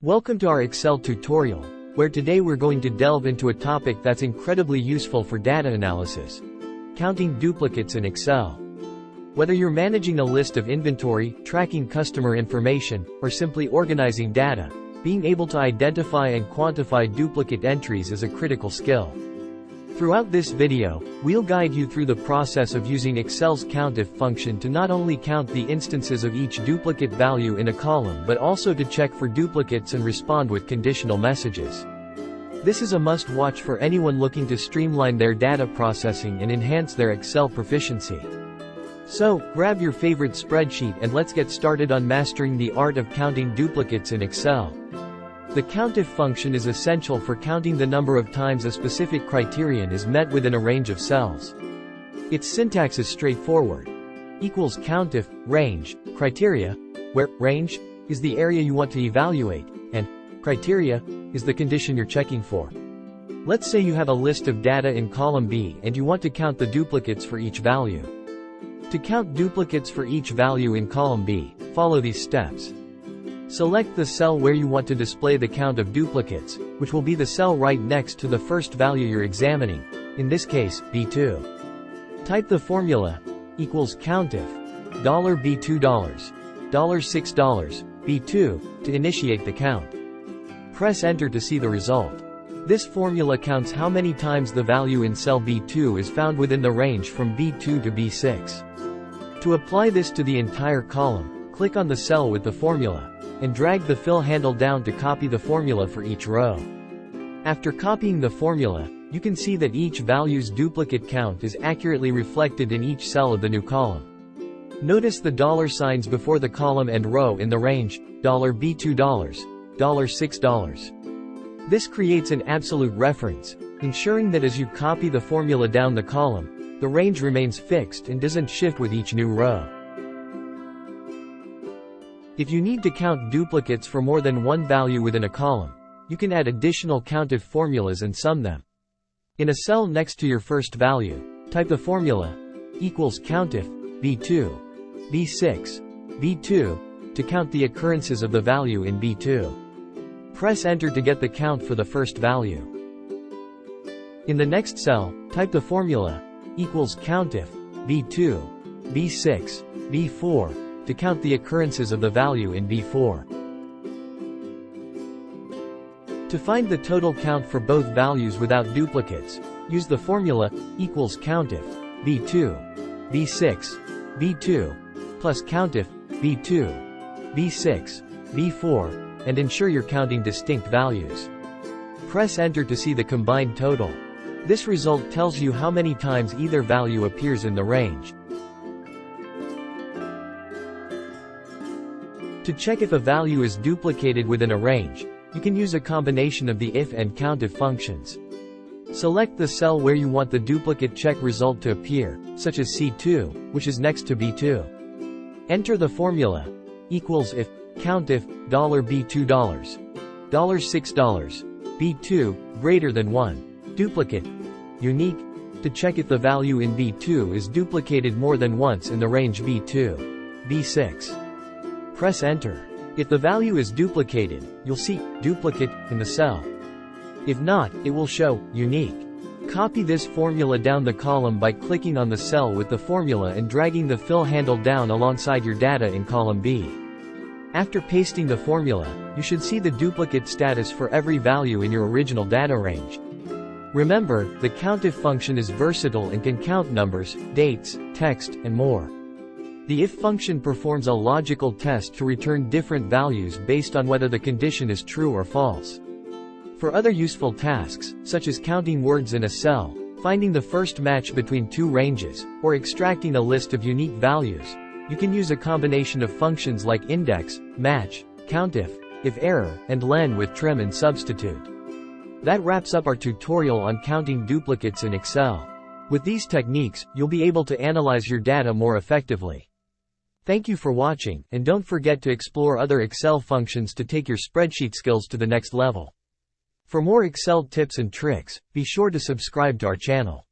Welcome to our Excel tutorial, where today we're going to delve into a topic that's incredibly useful for data analysis: counting duplicates in Excel. Whether you're managing a list of inventory, tracking customer information, or simply organizing data, being able to identify and quantify duplicate entries is a critical skill. Throughout this video, we'll guide you through the process of using Excel's COUNTIF function to not only count the instances of each duplicate value in a column but also to check for duplicates and respond with conditional messages. This is a must-watch for anyone looking to streamline their data processing and enhance their Excel proficiency. So, grab your favorite spreadsheet and let's get started on mastering the art of counting duplicates in Excel. The COUNTIF function is essential for counting the number of times a specific criterion is met within a range of cells. Its syntax is straightforward. Equals COUNTIF, range, criteria, where range is the area you want to evaluate, and criteria is the condition you're checking for. Let's say you have a list of data in column B and you want to count the duplicates for each value. To count duplicates for each value in column B, follow these steps. Select the cell where you want to display the count of duplicates, which will be the cell right next to the first value you're examining, in this case, B2. Type the formula, equals COUNTIF, $B2, $6, B2, to initiate the count. Press Enter to see the result. This formula counts how many times the value in cell B2 is found within the range from B2 to B6. To apply this to the entire column, click on the cell with the formula, and drag the fill handle down to copy the formula for each row. After copying the formula, you can see that each value's duplicate count is accurately reflected in each cell of the new column. Notice the dollar signs before the column and row in the range $B2, $6. This creates an absolute reference, ensuring that as you copy the formula down the column, the range remains fixed and doesn't shift with each new row. If you need to count duplicates for more than one value within a column, you can add additional COUNTIF formulas and sum them. In a cell next to your first value, type the formula, equals COUNTIF, B2, B6, B2, to count the occurrences of the value in B2. Press Enter to get the count for the first value. In the next cell, type the formula, equals COUNTIF, B2, B6, B4, to count the occurrences of the value in B4. To find the total count for both values without duplicates, use the formula, equals COUNTIF, B2, B6, B2, plus COUNTIF, B2, B6, B4, and ensure you're counting distinct values. Press Enter to see the combined total. This result tells you how many times either value appears in the range. To check if a value is duplicated within a range, you can use a combination of the if and COUNTIF functions. Select the cell where you want the duplicate check result to appear, such as C2, which is next to B2. Enter the formula, equals if COUNTIF, $B2, $6, B2, greater than 1, duplicate, unique, to check if the value in B2 is duplicated more than once in the range B2, B6. Press Enter. If the value is duplicated, you'll see duplicate in the cell. If not, it will show unique. Copy this formula down the column by clicking on the cell with the formula and dragging the fill handle down alongside your data in column B. After pasting the formula, you should see the duplicate status for every value in your original data range. Remember, the COUNTIF function is versatile and can count numbers, dates, text, and more. The if function performs a logical test to return different values based on whether the condition is true or false. For other useful tasks, such as counting words in a cell, finding the first match between two ranges, or extracting a list of unique values, you can use a combination of functions like index, match, COUNTIF, if error, and len with trim and substitute. That wraps up our tutorial on counting duplicates in Excel. With these techniques, you'll be able to analyze your data more effectively. Thank you for watching, and don't forget to explore other Excel functions to take your spreadsheet skills to the next level. For more Excel tips and tricks, be sure to subscribe to our channel.